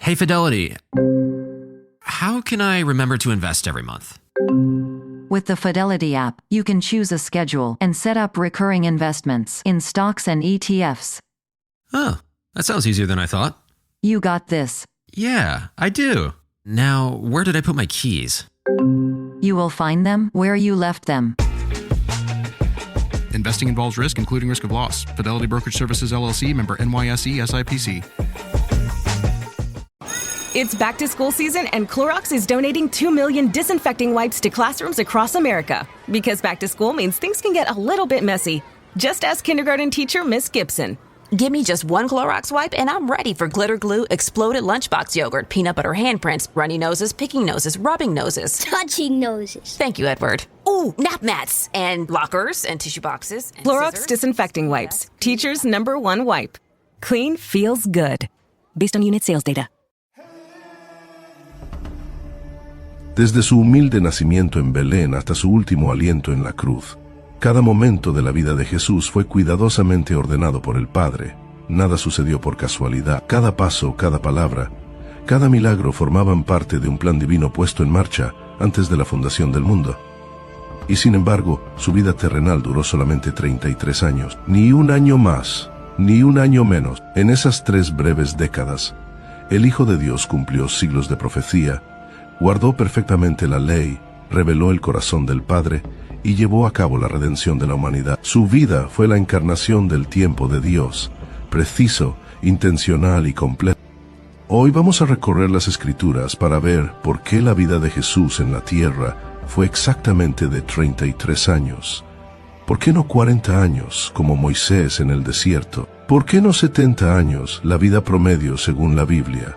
Hey, Fidelity. How can I remember to invest every month? With the Fidelity app, you can choose a schedule and set up recurring investments in stocks and ETFs. Oh, that sounds easier than I thought. You got this. Yeah, I do. Now, where did I put my keys? You will find them where you left them. Investing involves risk, including risk of loss. Fidelity Brokerage Services, LLC, member NYSE, SIPC. It's back to school season, and Clorox is donating 2 million disinfecting wipes to classrooms across America. Because back to school means things can get a little bit messy. Just ask kindergarten teacher Miss Gibson. Give me just one Clorox wipe and I'm ready for glitter glue, exploded lunchbox yogurt, peanut butter handprints, runny noses, picking noses, rubbing noses. Touching noses. Thank you, Edward. Ooh, nap mats and lockers and tissue boxes. And Clorox scissors. disinfecting wipes. Teacher's #1 wipe. Clean feels good. Based on unit sales data. Desde su humilde nacimiento en Belén hasta su último aliento en la cruz, cada momento de la vida de Jesús fue cuidadosamente ordenado por el Padre. Nada sucedió por casualidad. Cada paso, cada palabra, cada milagro formaban parte de un plan divino puesto en marcha antes de la fundación del mundo. Y sin embargo, su vida terrenal duró solamente 33 años. Ni un año más, ni un año menos. En esas 3 breves décadas, el Hijo de Dios cumplió siglos de profecía, guardó perfectamente la ley, reveló el corazón del Padre y llevó a cabo la redención de la humanidad. Su vida fue la encarnación del tiempo de Dios, preciso, intencional y completo. Hoy vamos a recorrer las Escrituras para ver por qué la vida de Jesús en la tierra fue exactamente de 33 años. ¿Por qué no 40 años, como Moisés en el desierto? ¿Por qué no 70 años, la vida promedio según la Biblia?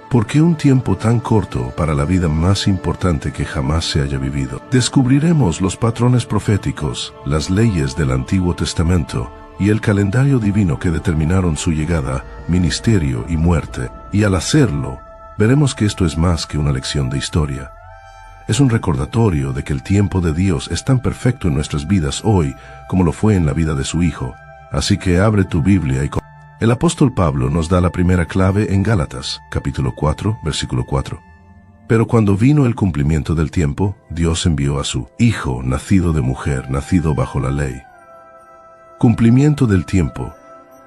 ¿Por qué un tiempo tan corto para la vida más importante que jamás se haya vivido? Descubriremos los patrones proféticos, las leyes del Antiguo Testamento y el calendario divino que determinaron su llegada, ministerio y muerte. Y al hacerlo, veremos que esto es más que una lección de historia. Es un recordatorio de que el tiempo de Dios es tan perfecto en nuestras vidas hoy como lo fue en la vida de su Hijo. Así que abre tu Biblia y el apóstol Pablo nos da la primera clave en Gálatas, capítulo 4, versículo 4. Pero cuando vino el cumplimiento del tiempo, Dios envió a su Hijo, nacido de mujer, nacido bajo la ley. Cumplimiento del tiempo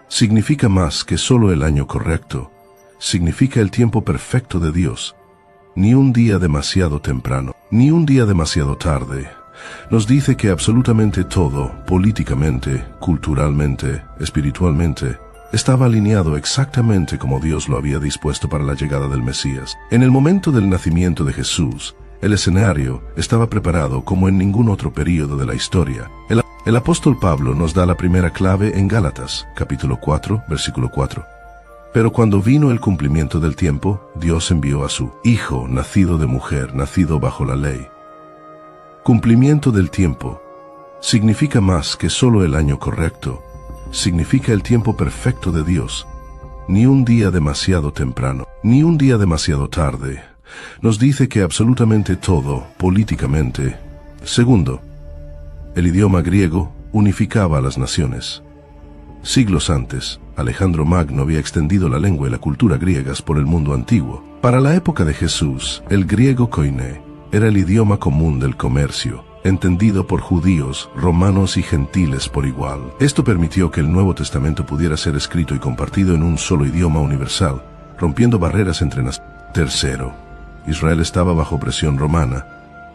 significa más que solo el año correcto, significa el tiempo perfecto de Dios. Ni un día demasiado temprano, ni un día demasiado tarde. Nos dice que absolutamente todo, políticamente, culturalmente, espiritualmente, estaba alineado exactamente como Dios lo había dispuesto para la llegada del Mesías. En el momento del nacimiento de Jesús, el escenario estaba preparado como en ningún otro período de la historia. El apóstol Pablo nos da la primera clave en Gálatas, capítulo 4, versículo 4. Pero cuando vino el cumplimiento del tiempo, Dios envió a su Hijo, nacido de mujer, nacido bajo la ley. Cumplimiento del tiempo significa más que solo el año correcto, significa el tiempo perfecto de Dios. Ni un día demasiado temprano, ni un día demasiado tarde. Nos dice que absolutamente todo, políticamente. Segundo, el idioma griego unificaba a las naciones. Siglos antes, Alejandro Magno había extendido la lengua y la cultura griegas por el mundo antiguo. Para la época de Jesús, el griego koiné era el idioma común del comercio, entendido por judíos, romanos y gentiles por igual. Esto permitió que el Nuevo Testamento pudiera ser escrito y compartido en un solo idioma universal, rompiendo barreras entre naciones. Tercero, Israel estaba bajo presión romana.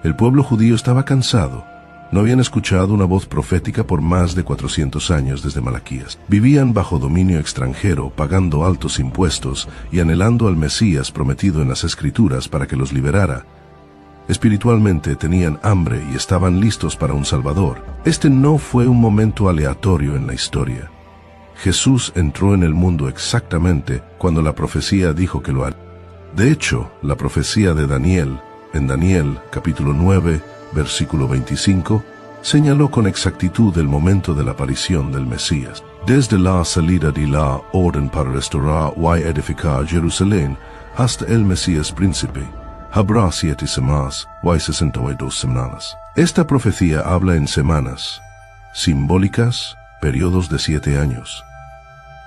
El pueblo judío estaba cansado. No habían escuchado una voz profética por más de 400 años desde Malaquías. Vivían bajo dominio extranjero, pagando altos impuestos y anhelando al Mesías prometido en las Escrituras para que los liberara. Espiritualmente tenían hambre y estaban listos para un Salvador. Este no fue un momento aleatorio en la historia. Jesús entró en el mundo exactamente cuando la profecía dijo que lo haría. De hecho, la profecía de Daniel, en Daniel capítulo 9, versículo 25, señaló con exactitud el momento de la aparición del Mesías. Desde la salida de la orden para restaurar y edificar Jerusalén hasta el Mesías príncipe, habrá 7 semanas y 62 semanas. Esta profecía habla en semanas, simbólicas, periodos de 7 años.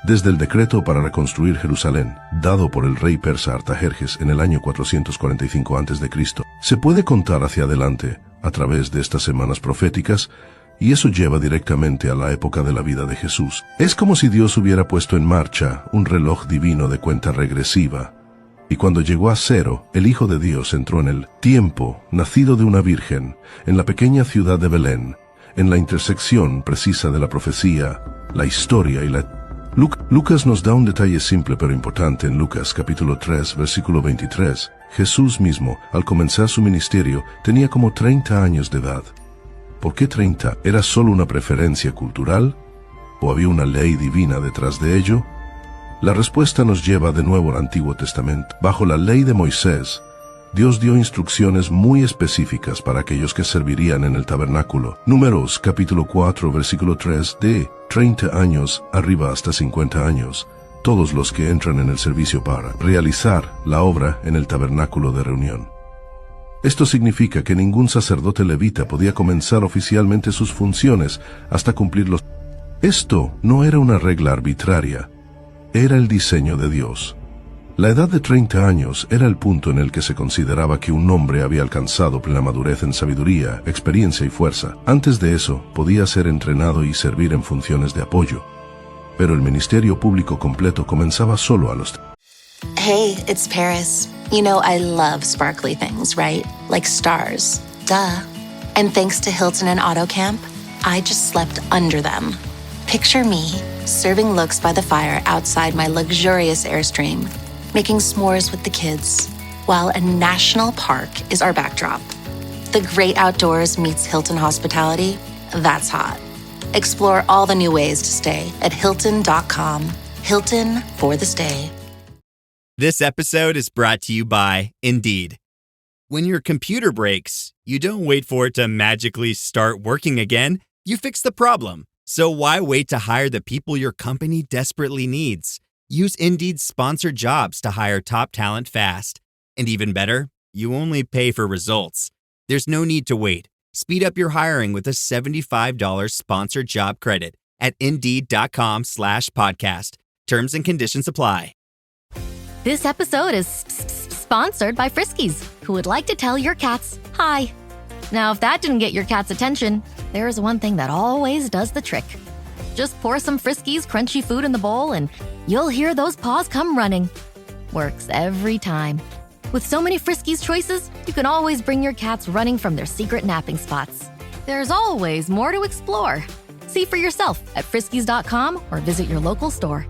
Desde el decreto para reconstruir Jerusalén, dado por el rey persa Artajerjes en el año 445 a.C., se puede contar hacia adelante a través de estas semanas proféticas, y eso lleva directamente a la época de la vida de Jesús. Es como si Dios hubiera puesto en marcha un reloj divino de cuenta regresiva, y cuando llegó a cero, el Hijo de Dios entró en el tiempo, nacido de una virgen, en la pequeña ciudad de Belén, en la intersección precisa de la profecía, la historia y la... Lucas nos da un detalle simple pero importante en Lucas capítulo 3, versículo 23. Jesús mismo, al comenzar su ministerio, tenía como 30 años de edad. ¿Por qué 30? ¿Era solo una preferencia cultural? ¿O había una ley divina detrás de ello? La respuesta nos lleva de nuevo al Antiguo Testamento. Bajo la ley de Moisés, Dios dio instrucciones muy específicas para aquellos que servirían en el tabernáculo. Números capítulo 4, versículo 3, de 30 años arriba hasta 50 años, todos los que entran en el servicio para realizar la obra en el tabernáculo de reunión. Esto significa que ningún sacerdote levita podía comenzar oficialmente sus funciones hasta cumplirlos. Esto no era una regla arbitraria, era el diseño de Dios. La edad de 30 años era el punto en el que se consideraba que un hombre había alcanzado plena madurez en sabiduría, experiencia y fuerza. Antes de eso, podía ser entrenado y servir en funciones de apoyo. Pero el ministerio público completo comenzaba solo a los... Hey, it's Paris. You know I love sparkly things, right? Like stars. Duh. And thanks to Hilton and AutoCamp, I just slept under them. Picture me, serving looks by the fire outside my luxurious Airstream, making s'mores with the kids, while a national park is our backdrop. The great outdoors meets Hilton hospitality. That's hot. Explore all the new ways to stay at Hilton.com. Hilton for the stay. This episode is brought to you by Indeed. When your computer breaks, you don't wait for it to magically start working again. You fix the problem. So why wait to hire the people your company desperately needs? Use Indeed's sponsored jobs to hire top talent fast. And even better, you only pay for results. There's no need to wait. Speed up your hiring with a $75 sponsored job credit at Indeed.com/podcast. Terms and conditions apply. This episode is sponsored by Friskies, who would like to tell your cats hi. Now, if that didn't get your cat's attention, there's one thing that always does the trick. Just pour some Friskies crunchy food in the bowl and you'll hear those paws come running. Works every time. With so many Friskies choices, you can always bring your cats running from their secret napping spots. There's always more to explore. See for yourself at Friskies.com or visit your local store.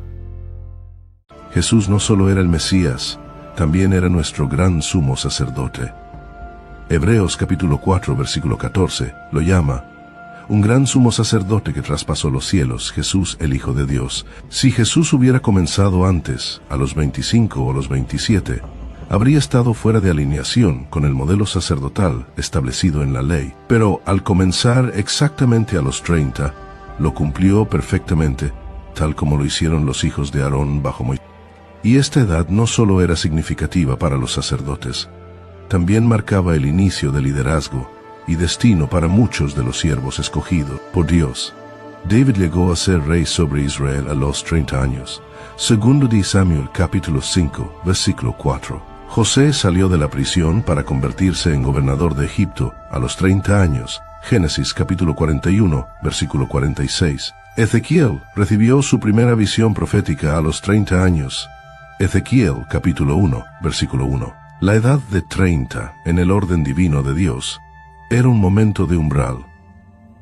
Jesús no solo era el Mesías, también era nuestro gran sumo sacerdote. Hebreos capítulo 4, versículo 14, lo llama un gran sumo sacerdote que traspasó los cielos, Jesús el Hijo de Dios. Si Jesús hubiera comenzado antes, a los 25 o los 27, habría estado fuera de alineación con el modelo sacerdotal establecido en la ley. Pero al comenzar exactamente a los 30, lo cumplió perfectamente, tal como lo hicieron los hijos de Aarón bajo Moisés. Y esta edad no solo era significativa para los sacerdotes, también marcaba el inicio del liderazgo y destino para muchos de los siervos escogidos por Dios. David llegó a ser rey sobre Israel a los 30 años. Segundo de Samuel capítulo 5, versículo 4. José salió de la prisión para convertirse en gobernador de Egipto a los 30 años. Génesis capítulo 41, versículo 46. Ezequiel recibió su primera visión profética a los 30 años. Ezequiel capítulo 1, versículo 1. La edad de 30, en el orden divino de Dios, era un momento de umbral,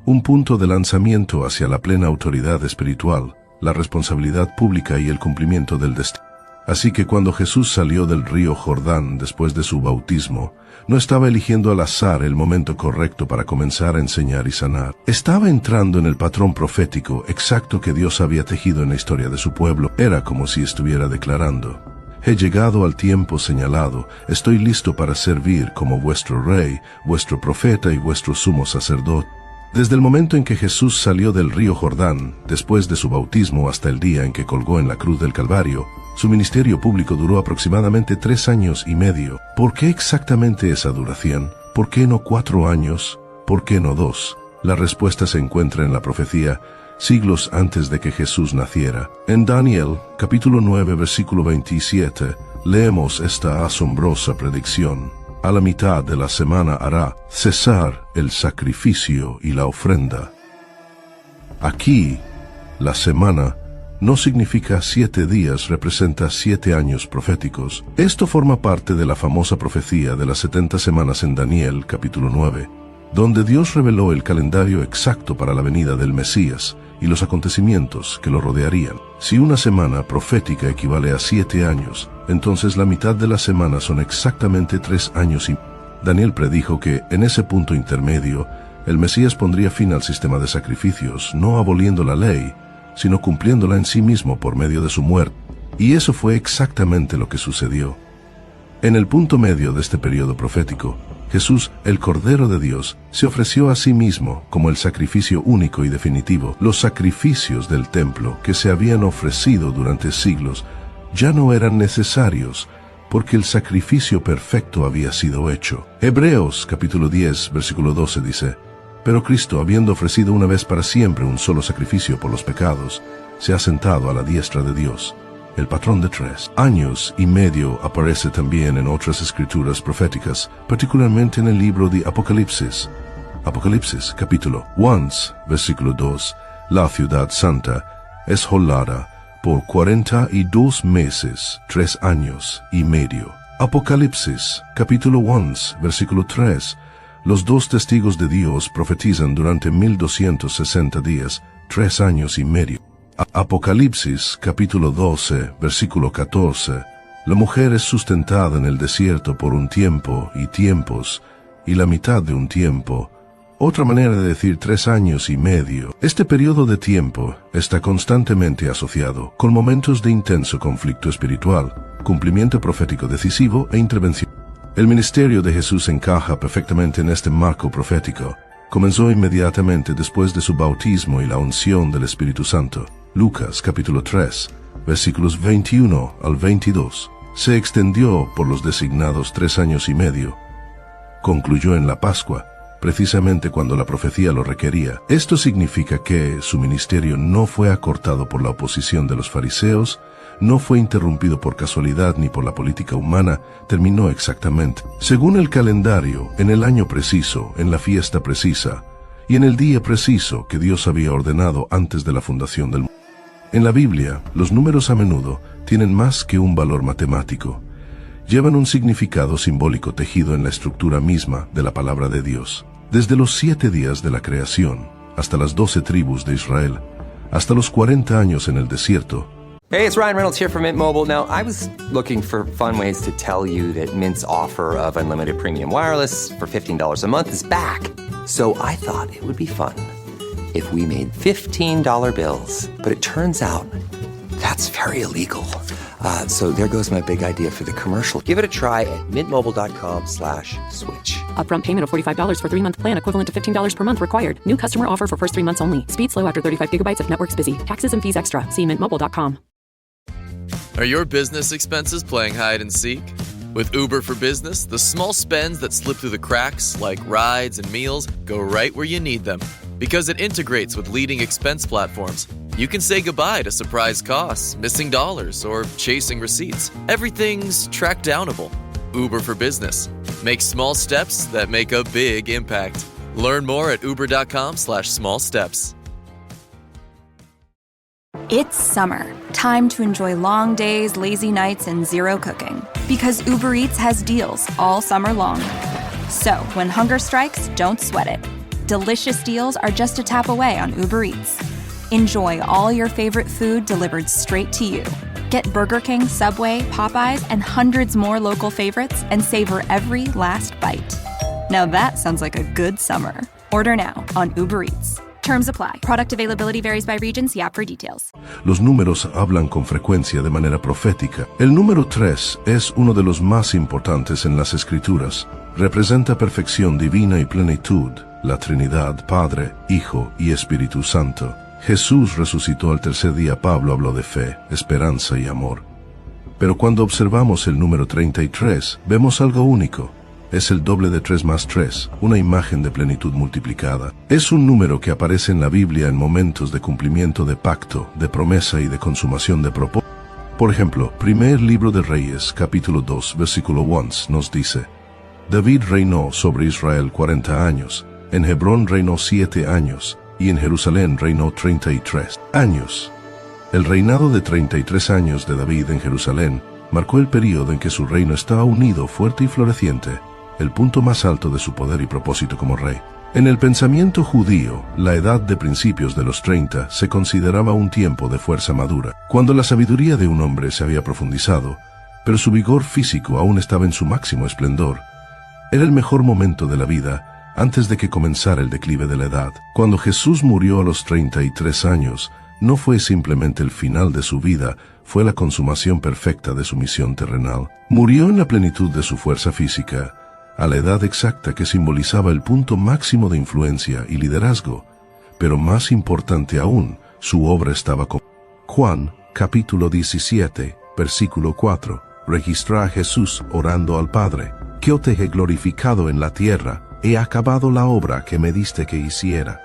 un punto de lanzamiento hacia la plena autoridad espiritual, la responsabilidad pública y el cumplimiento del destino. Así que cuando Jesús salió del río Jordán después de su bautismo, no estaba eligiendo al azar el momento correcto para comenzar a enseñar y sanar. Estaba entrando en el patrón profético exacto que Dios había tejido en la historia de su pueblo. Era como si estuviera declarando: he llegado al tiempo señalado, estoy listo para servir como vuestro rey, vuestro profeta y vuestro sumo sacerdote. Desde el momento en que Jesús salió del río Jordán, después de su bautismo hasta el día en que colgó en la cruz del Calvario, su ministerio público duró aproximadamente 3 años y medio. ¿Por qué exactamente esa duración? ¿Por qué no 4 años? ¿Por qué no 2? La respuesta se encuentra en la profecía siglos antes de que Jesús naciera. En Daniel, capítulo 9, versículo 27, leemos esta asombrosa predicción. A la mitad de la semana hará cesar el sacrificio y la ofrenda. Aquí, la semana no significa 7 días, representa 7 años proféticos. Esto forma parte de la famosa profecía de las 70 semanas en Daniel, capítulo 9, donde Dios reveló el calendario exacto para la venida del Mesías y los acontecimientos que lo rodearían. Si una semana profética equivale a 7 años, entonces la mitad de la semana son exactamente 3 años y Daniel predijo que, en ese punto intermedio, el Mesías pondría fin al sistema de sacrificios, no aboliendo la ley, sino cumpliéndola en sí mismo por medio de su muerte. Y eso fue exactamente lo que sucedió. En el punto medio de este periodo profético, Jesús, el Cordero de Dios, se ofreció a sí mismo como el sacrificio único y definitivo. Los sacrificios del templo que se habían ofrecido durante siglos ya no eran necesarios, porque el sacrificio perfecto había sido hecho. Hebreos capítulo 10, versículo 12 dice: Pero Cristo, habiendo ofrecido una vez para siempre un solo sacrificio por los pecados, se ha sentado a la diestra de Dios. El patrón de 3 años y medio aparece también en otras escrituras proféticas, particularmente en el libro de Apocalipsis. Apocalipsis, capítulo 1, versículo 2. La ciudad santa es holada por 42 meses, 3 años y medio. Apocalipsis, capítulo 1, versículo 3. Los 2 testigos de Dios profetizan durante 1260 días, 3 años y medio. Apocalipsis, capítulo 12, versículo 14. La mujer es sustentada en el desierto por un tiempo y tiempos, y la mitad de un tiempo. Otra manera de decir 3 años y medio. Este periodo de tiempo está constantemente asociado con momentos de intenso conflicto espiritual, cumplimiento profético decisivo e intervención. El ministerio de Jesús encaja perfectamente en este marco profético. Comenzó inmediatamente después de su bautismo y la unción del Espíritu Santo. Lucas capítulo 3, versículos 21 al 22. Se extendió por los designados 3 años y medio. Concluyó en la Pascua, precisamente cuando la profecía lo requería. Esto significa que su ministerio no fue acortado por la oposición de los fariseos, no fue interrumpido por casualidad ni por la política humana, terminó exactamente según el calendario, en el año preciso, en la fiesta precisa, y en el día preciso que Dios había ordenado antes de la fundación del mundo. En la Biblia, los números a menudo tienen más que un valor matemático. Llevan un significado simbólico tejido en la estructura misma de la palabra de Dios. Desde los 7 días de la creación, hasta las 12 tribus de Israel, hasta los 40 años en el desierto. Hey, it's Ryan Reynolds here from Mint Mobile. Now, I was looking for fun ways to tell you that Mint's offer of unlimited premium wireless for $15 a month is back. So I thought it would be fun if we made $15 bills. But it turns out that's very illegal. So there goes my big idea for the commercial. Give it a try at mintmobile.com/switch. Upfront payment of $45 for 3-month plan equivalent to $15 per month required. New customer offer for first 3 months only. Speed slow after 35 gigabytes if network's busy. Taxes and fees extra. See mintmobile.com. Are your business expenses playing hide and seek? With Uber for Business, the small spends that slip through the cracks, like rides and meals, go right where you need them. Because it integrates with leading expense platforms, you can say goodbye to surprise costs, missing dollars, or chasing receipts. Everything's track downable. Uber for Business. Make small steps that make a big impact. Learn more at uber.com/small steps. It's summer. Time to enjoy long days, lazy nights, and zero cooking. Because Uber Eats has deals all summer long. So, when hunger strikes, don't sweat it. Delicious deals are just a tap away on Uber Eats. Enjoy all your favorite food delivered straight to you. Get Burger King, Subway, Popeyes, and hundreds more local favorites and savor every last bite. Now that sounds like a good summer. Order now on Uber Eats. Terms apply. Product availability varies by region. See app for details. Los números hablan con frecuencia de manera profética. El número 3 es uno de los más importantes en las Escrituras. Representa perfección divina y plenitud, la Trinidad, Padre, Hijo y Espíritu Santo. Jesús resucitó al tercer día. Pablo habló de fe, esperanza y amor. Pero cuando observamos el número 33, vemos algo único. Es el doble de 3 más 3, una imagen de plenitud multiplicada. Es un número que aparece en la Biblia en momentos de cumplimiento de pacto, de promesa y de consumación de propósito. Por ejemplo, primer libro de Reyes, capítulo 2, versículo 1, nos dice: David reinó sobre Israel 40 años, en Hebrón reinó 7 años, y en Jerusalén reinó 33 años. El reinado de 33 años de David en Jerusalén marcó el período en que su reino estaba unido, fuerte y floreciente, el punto más alto de su poder y propósito como rey. En el pensamiento judío, la edad de principios de los 30 se consideraba un tiempo de fuerza madura, cuando la sabiduría de un hombre se había profundizado, pero su vigor físico aún estaba en su máximo esplendor. Era el mejor momento de la vida antes de que comenzara el declive de la edad. Cuando Jesús murió a los 33 años, no fue simplemente el final de su vida, fue la consumación perfecta de su misión terrenal. Murió en la plenitud de su fuerza física, a la edad exacta que simbolizaba el punto máximo de influencia y liderazgo, pero más importante aún, su obra estaba con Juan, capítulo 17, versículo 4, registra a Jesús orando al Padre: Yo te he glorificado en la tierra, he acabado la obra que me diste que hiciera.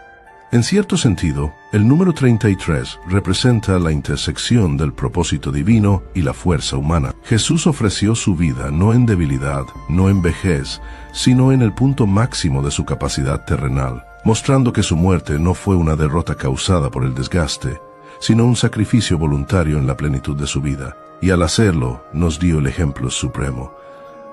En cierto sentido, el número 33 representa la intersección del propósito divino y la fuerza humana. Jesús ofreció su vida no en debilidad, no en vejez, sino en el punto máximo de su capacidad terrenal, mostrando que su muerte no fue una derrota causada por el desgaste, sino un sacrificio voluntario en la plenitud de su vida. Y al hacerlo, nos dio el ejemplo supremo.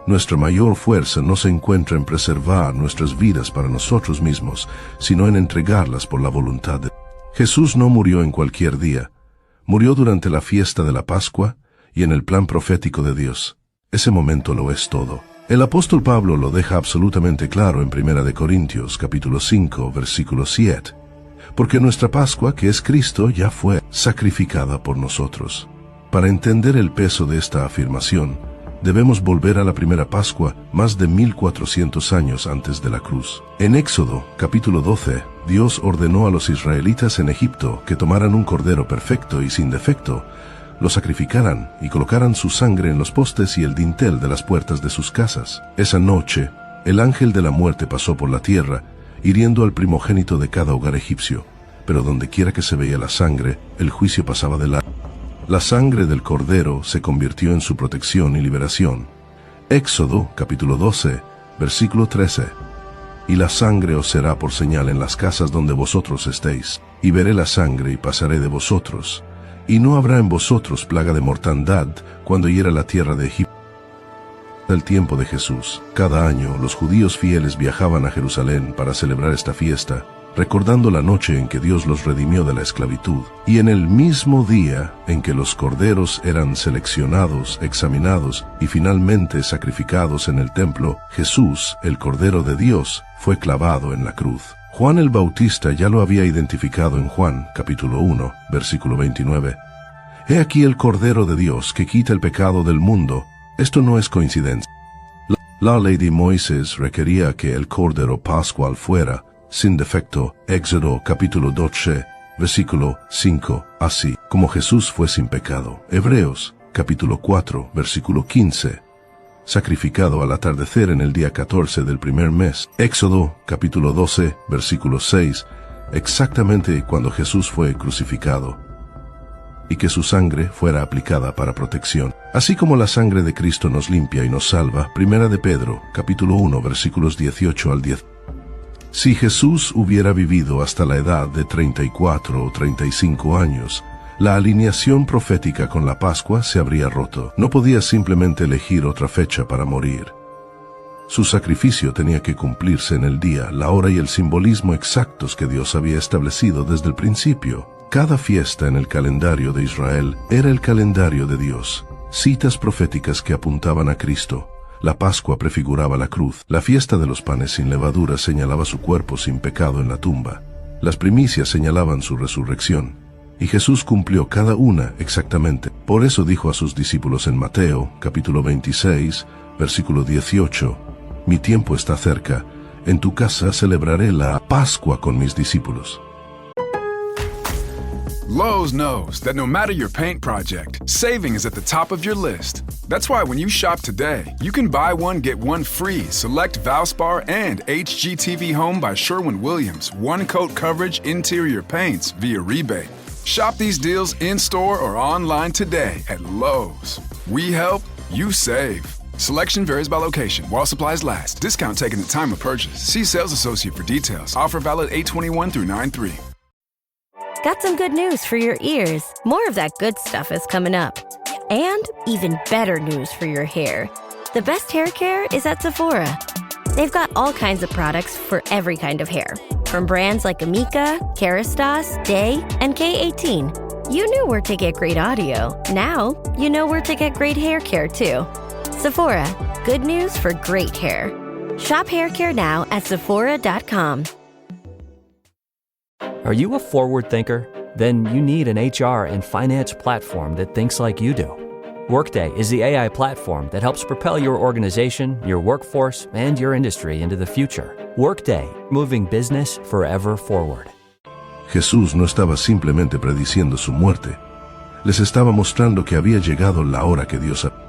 Nuestra mayor fuerza no se encuentra en preservar nuestras vidas para nosotros mismos, sino en entregarlas por la voluntad de Dios. Jesús no murió en cualquier día. Murió durante la fiesta de la Pascua y en el plan profético de Dios. Ese momento lo es todo. El apóstol Pablo lo deja absolutamente claro en 1 Corintios, capítulo 5, versículo 7. Porque nuestra Pascua, que es Cristo, ya fue sacrificada por nosotros. Para entender el peso de esta afirmación, debemos volver a la primera Pascua, más de 1400 años antes de la cruz. En Éxodo, capítulo 12, Dios ordenó a los israelitas en Egipto que tomaran un cordero perfecto y sin defecto, lo sacrificaran y colocaran su sangre en los postes y el dintel de las puertas de sus casas. Esa noche, el ángel de la muerte pasó por la tierra, hiriendo al primogénito de cada hogar egipcio, pero donde quiera que se veía la sangre, el juicio pasaba de largo. La sangre del cordero se convirtió en su protección y liberación. Éxodo, capítulo 12, versículo 13. Y la sangre os será por señal en las casas donde vosotros estéis, y veré la sangre y pasaré de vosotros. Y no habrá en vosotros plaga de mortandad cuando hiera la tierra de Egipto. El tiempo de Jesús, cada año los judíos fieles viajaban a Jerusalén para celebrar esta fiesta, recordando la noche en que Dios los redimió de la esclavitud, y en el mismo día en que los corderos eran seleccionados, examinados y finalmente sacrificados en el templo, Jesús, el Cordero de Dios, fue clavado en la cruz. Juan el Bautista ya lo había identificado en Juan, capítulo 1, versículo 29. He aquí el Cordero de Dios que quita el pecado del mundo. Esto no es coincidencia. La ley de Moisés requería que el Cordero Pascual fuera sin defecto. Éxodo capítulo 12, versículo 5, así como Jesús fue sin pecado. Hebreos capítulo 4, versículo 15, sacrificado al atardecer en el día 14 del primer mes. Éxodo capítulo 12, versículo 6, exactamente cuando Jesús fue crucificado, y que su sangre fuera aplicada para protección. Así como la sangre de Cristo nos limpia y nos salva. Primera de Pedro capítulo 1, versículos 18 al 10. Si Jesús hubiera vivido hasta la edad de 34 o 35 años, la alineación profética con la Pascua se habría roto. No podía simplemente elegir otra fecha para morir. Su sacrificio tenía que cumplirse en el día, la hora y el simbolismo exactos que Dios había establecido desde el principio. Cada fiesta en el calendario de Israel era el calendario de Dios, citas proféticas que apuntaban a Cristo. La Pascua prefiguraba la cruz. La fiesta de los panes sin levadura señalaba su cuerpo sin pecado en la tumba. Las primicias señalaban su resurrección. Y Jesús cumplió cada una exactamente. Por eso dijo a sus discípulos en Mateo, capítulo 26, versículo 18, mi tiempo está cerca. En tu casa celebraré la Pascua con mis discípulos. Lowe's knows that no matter your paint project, saving is at the top of your list. That's why when you shop today, you can buy one, get one free select Valspar and HGTV Home by Sherwin-Williams one-coat coverage interior paints via rebate. Shop these deals in-store or online today at Lowe's. We help, you save. Selection varies by location. While supplies last. Discount taken at time of purchase. See sales associate for details. Offer valid 8/21 through 9/3. Got some good news for your ears. More of that good stuff is coming up. And even better news for your hair. The best hair care is at Sephora. They've got all kinds of products for every kind of hair. From brands like Amika, Kerastase, Day, and K18. You knew where to get great audio. Now, you know where to get great hair care too. Sephora. Good news for great hair. Shop hair care now at Sephora.com. Are you a forward thinker? Then you need an HR and finance platform that thinks like you do. Workday is the AI platform that helps propel your organization, your workforce, and your industry into the future. Workday, moving business forever forward. Jesús no estaba simplemente prediciendo su muerte. Les estaba mostrando que había llegado la hora que Dios había.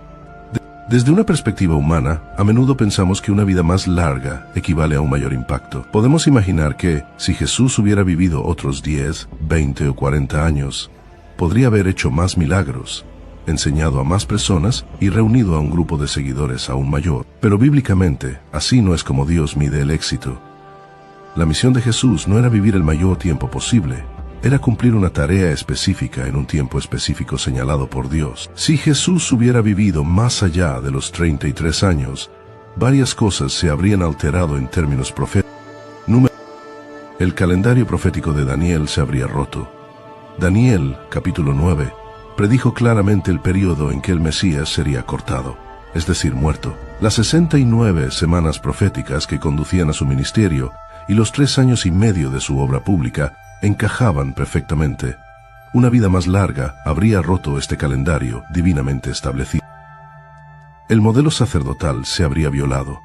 Desde una perspectiva humana, a menudo pensamos que una vida más larga equivale a un mayor impacto. Podemos imaginar que, si Jesús hubiera vivido otros 10, 20 o 40 años, podría haber hecho más milagros, enseñado a más personas y reunido a un grupo de seguidores aún mayor. Pero bíblicamente, así no es como Dios mide el éxito. La misión de Jesús no era vivir el mayor tiempo posible, era cumplir una tarea específica en un tiempo específico señalado por Dios. Si Jesús hubiera vivido más allá de los 33 años, varias cosas se habrían alterado en términos proféticos. El calendario profético de Daniel se habría roto. Daniel, capítulo 9, predijo claramente el periodo en que el Mesías sería cortado, es decir, muerto. Las 69 semanas proféticas que conducían a su ministerio y los 3 años y medio de su obra pública encajaban perfectamente. Una vida más larga habría roto este calendario divinamente establecido. El modelo sacerdotal se habría violado.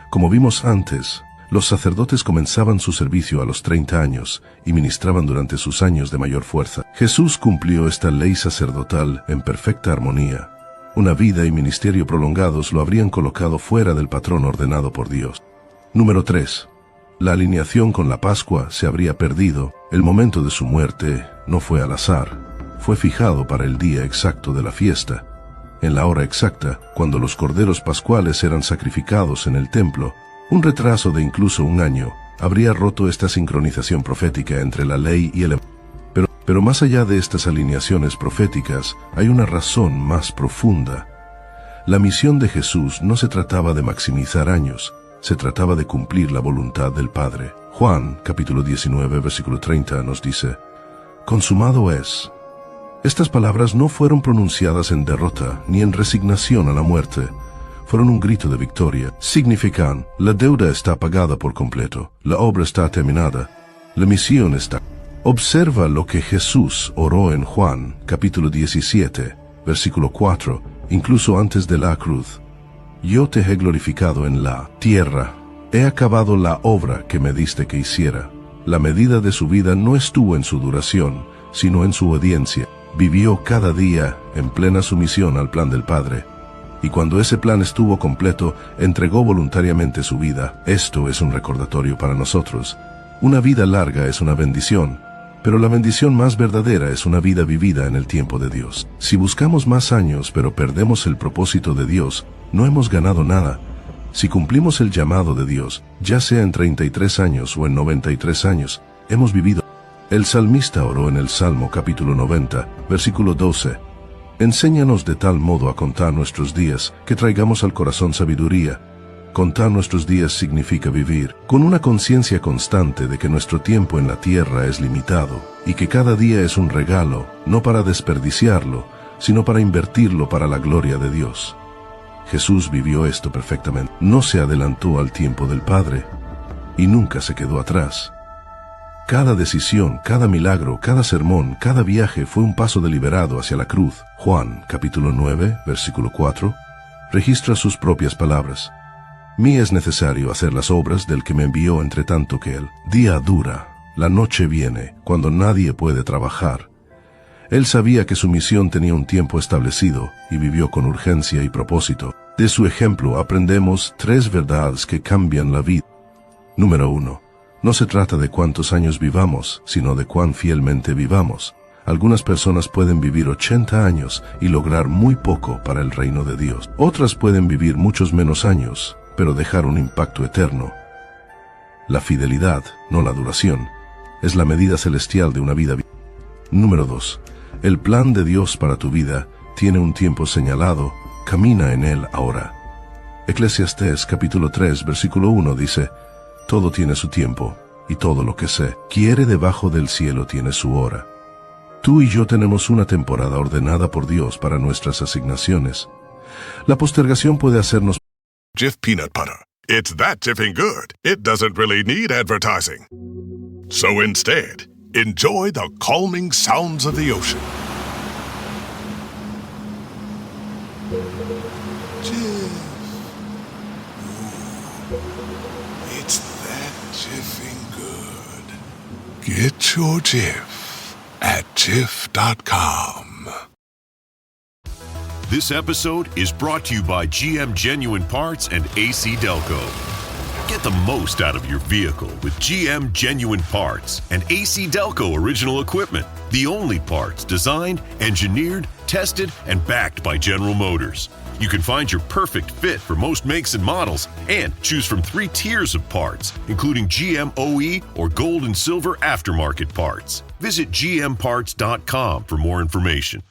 Como vimos antes, los sacerdotes comenzaban su servicio a los 30 años y ministraban durante sus años de mayor fuerza. Jesús cumplió esta ley sacerdotal en perfecta armonía. Una vida y ministerio prolongados lo habrían colocado fuera del patrón ordenado por Dios. Número 3. La alineación con la Pascua se habría perdido. El momento de su muerte no fue al azar. Fue fijado para el día exacto de la fiesta. En la hora exacta, cuando los corderos pascuales eran sacrificados en el templo, un retraso de incluso un año habría roto esta sincronización profética entre la ley y el... Pero más allá de estas alineaciones proféticas, hay una razón más profunda. La misión de Jesús no se trataba de maximizar años, se trataba de cumplir la voluntad del Padre. Juan, capítulo 19, versículo 30, nos dice: «Consumado es». Estas palabras no fueron pronunciadas en derrota ni en resignación a la muerte. Fueron un grito de victoria. Significan: la deuda está pagada por completo, la obra está terminada, la misión está. Observa lo que Jesús oró en Juan, capítulo 17, versículo 4, incluso antes de la cruz. Yo te he glorificado en la tierra. He acabado la obra que me diste que hiciera. La medida de su vida no estuvo en su duración, sino en su obediencia. Vivió cada día en plena sumisión al plan del Padre. Y cuando ese plan estuvo completo, entregó voluntariamente su vida. Esto es un recordatorio para nosotros. Una vida larga es una bendición, pero la bendición más verdadera es una vida vivida en el tiempo de Dios. Si buscamos más años pero perdemos el propósito de Dios, no hemos ganado nada. Si cumplimos el llamado de Dios, ya sea en 33 años o en 93 años, hemos vivido. El salmista oró en el Salmo capítulo 90, versículo 12. Enséñanos de tal modo a contar nuestros días, que traigamos al corazón sabiduría. Contar nuestros días significa vivir con una conciencia constante de que nuestro tiempo en la tierra es limitado y que cada día es un regalo, no para desperdiciarlo, sino para invertirlo para la gloria de Dios. Jesús vivió esto perfectamente. No se adelantó al tiempo del Padre y nunca se quedó atrás. Cada decisión, cada milagro, cada sermón, cada viaje fue un paso deliberado hacia la cruz. Juan, capítulo 9, versículo 4, registra sus propias palabras. «Mí es necesario hacer las obras del que me envió entre tanto que él. Día dura, la noche viene, cuando nadie puede trabajar. Él sabía que su misión tenía un tiempo establecido y vivió con urgencia y propósito. De su ejemplo aprendemos 3 verdades que cambian la vida. Número 1. No se trata de cuántos años vivamos, sino de cuán fielmente vivamos. Algunas personas pueden vivir 80 años y lograr muy poco para el reino de Dios. Otras pueden vivir muchos menos años, pero dejar un impacto eterno. La fidelidad, no la duración, es la medida celestial de una vida. Número 2. El plan de Dios para tu vida tiene un tiempo señalado, camina en él ahora. Eclesiastés capítulo 3 versículo 1 dice: todo tiene su tiempo, y todo lo que se quiere debajo del cielo tiene su hora. Tú y yo tenemos una temporada ordenada por Dios para nuestras asignaciones. La postergación puede hacernos Jif peanut butter. It's that jiffing good, it doesn't really need advertising. So instead, enjoy the calming sounds of the ocean. Jif. Ooh, it's that jiffing good. Get your Jif at Jif.com. This episode is brought to you by GM Genuine Parts and AC Delco. Get the most out of your vehicle with GM Genuine Parts and AC Delco original equipment. The only parts designed, engineered, tested, and backed by General Motors. You can find your perfect fit for most makes and models and choose from 3 tiers of parts, including GM OE or gold and silver aftermarket parts. Visit gmparts.com for more information.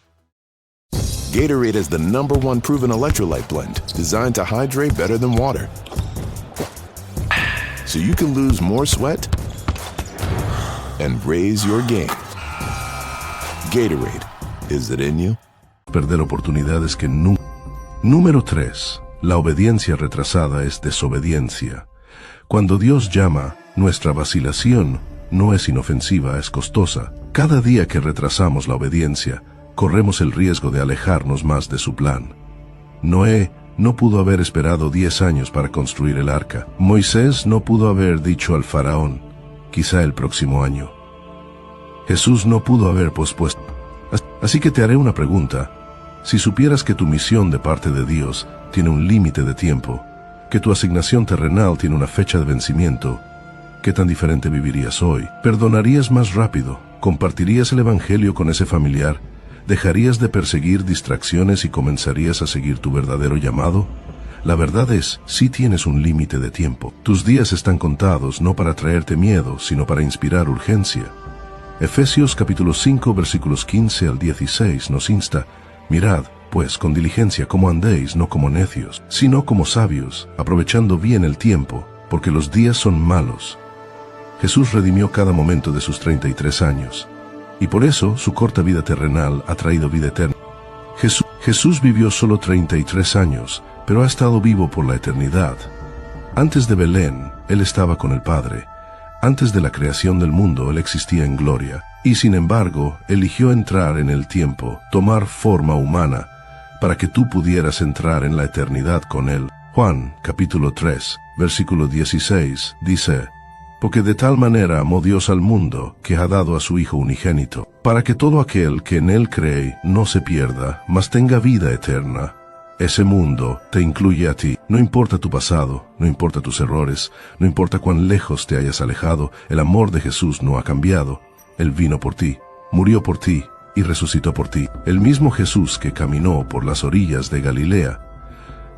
Gatorade is the #1 proven electrolyte blend designed to hydrate better than water. So you can lose more sweat and raise your game. Gatorade, is it in you? Perder oportunidades que nunca. Número 3. La obediencia retrasada es desobediencia. Cuando Dios llama, nuestra vacilación no es inofensiva, es costosa. Cada día que retrasamos la obediencia, corremos el riesgo de alejarnos más de su plan. Noé no pudo haber esperado 10 años para construir el arca. Moisés no pudo haber dicho al faraón, quizá el próximo año. Jesús no pudo haber pospuesto. Así que te haré una pregunta. Si supieras que tu misión de parte de Dios tiene un límite de tiempo, que tu asignación terrenal tiene una fecha de vencimiento, ¿qué tan diferente vivirías hoy? ¿Perdonarías más rápido? ¿Compartirías el evangelio con ese familiar? ¿Dejarías de perseguir distracciones y comenzarías a seguir tu verdadero llamado? La verdad es, sí tienes un límite de tiempo. Tus días están contados no para traerte miedo, sino para inspirar urgencia. Efesios capítulo 5 versículos 15 al 16 nos insta: mirad, pues, con diligencia cómo andéis, no como necios, sino como sabios, aprovechando bien el tiempo, porque los días son malos. Jesús redimió cada momento de sus 33 años. Y por eso su corta vida terrenal ha traído vida eterna. Jesús vivió solo 33 años, pero ha estado vivo por la eternidad. Antes de Belén, Él estaba con el Padre. Antes de la creación del mundo, Él existía en gloria. Y sin embargo, eligió entrar en el tiempo, tomar forma humana, para que tú pudieras entrar en la eternidad con Él. Juan, capítulo 3, versículo 16, dice: porque de tal manera amó Dios al mundo, que ha dado a su Hijo unigénito, para que todo aquel que en Él cree no se pierda, mas tenga vida eterna. Ese mundo te incluye a ti. No importa tu pasado, no importa tus errores, no importa cuán lejos te hayas alejado, el amor de Jesús no ha cambiado. Él vino por ti, murió por ti y resucitó por ti. El mismo Jesús que caminó por las orillas de Galilea,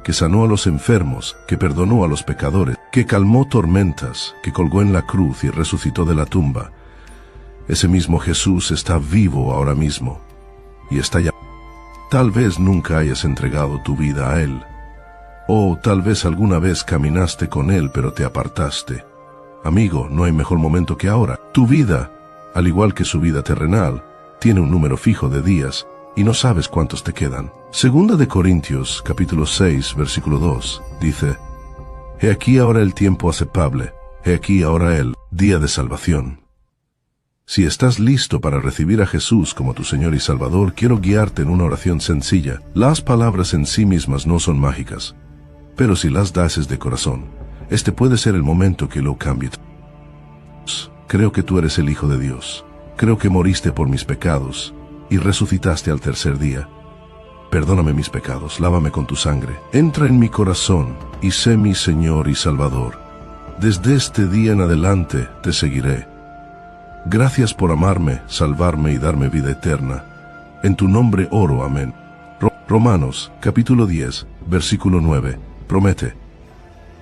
que sanó a los enfermos, que perdonó a los pecadores, que calmó tormentas, que colgó en la cruz y resucitó de la tumba. Ese mismo Jesús está vivo ahora mismo y está ya. Tal vez nunca hayas entregado tu vida a Él, o tal vez alguna vez caminaste con Él pero te apartaste. Amigo, no hay mejor momento que ahora. Tu vida, al igual que su vida terrenal, tiene un número fijo de días y no sabes cuántos te quedan. Segunda de Corintios, capítulo 6, versículo 2, dice: he aquí ahora el tiempo aceptable, he aquí ahora el día de salvación. Si estás listo para recibir a Jesús como tu Señor y Salvador, quiero guiarte en una oración sencilla. Las palabras en sí mismas no son mágicas, pero si las das de corazón, este puede ser el momento que lo cambie. Creo que tú eres el Hijo de Dios. Creo que moriste por mis pecados y resucitaste al tercer día. Perdóname mis pecados, lávame con tu sangre, entra en mi corazón y sé mi Señor y Salvador. Desde este día en adelante te seguiré. Gracias por amarme, salvarme y darme vida eterna. En tu nombre oro, amén. Romanos, capítulo 10, versículo 9, promete: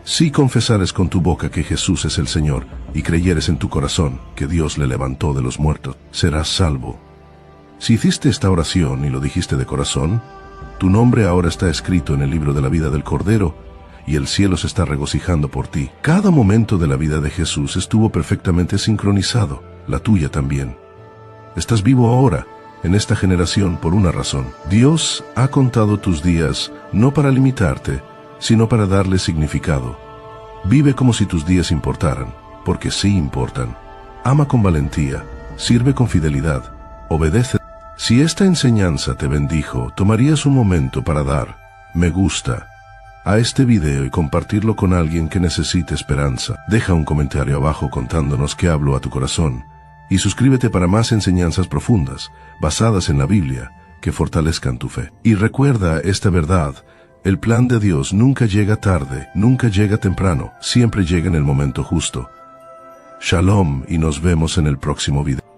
si confesares con tu boca que Jesús es el Señor y creyeres en tu corazón que Dios le levantó de los muertos, serás salvo. Si hiciste esta oración y lo dijiste de corazón, tu nombre ahora está escrito en el libro de la vida del Cordero, y el cielo se está regocijando por ti. Cada momento de la vida de Jesús estuvo perfectamente sincronizado, la tuya también. Estás vivo ahora, en esta generación, por una razón. Dios ha contado tus días no para limitarte, sino para darle significado. Vive como si tus días importaran, porque sí importan. Ama con valentía, sirve con fidelidad, obedece. Si esta enseñanza te bendijo, tomarías un momento para dar me gusta a este video y compartirlo con alguien que necesite esperanza. Deja un comentario abajo contándonos qué habló a tu corazón y suscríbete para más enseñanzas profundas, basadas en la Biblia, que fortalezcan tu fe. Y recuerda esta verdad: el plan de Dios nunca llega tarde, nunca llega temprano, siempre llega en el momento justo. Shalom y nos vemos en el próximo video.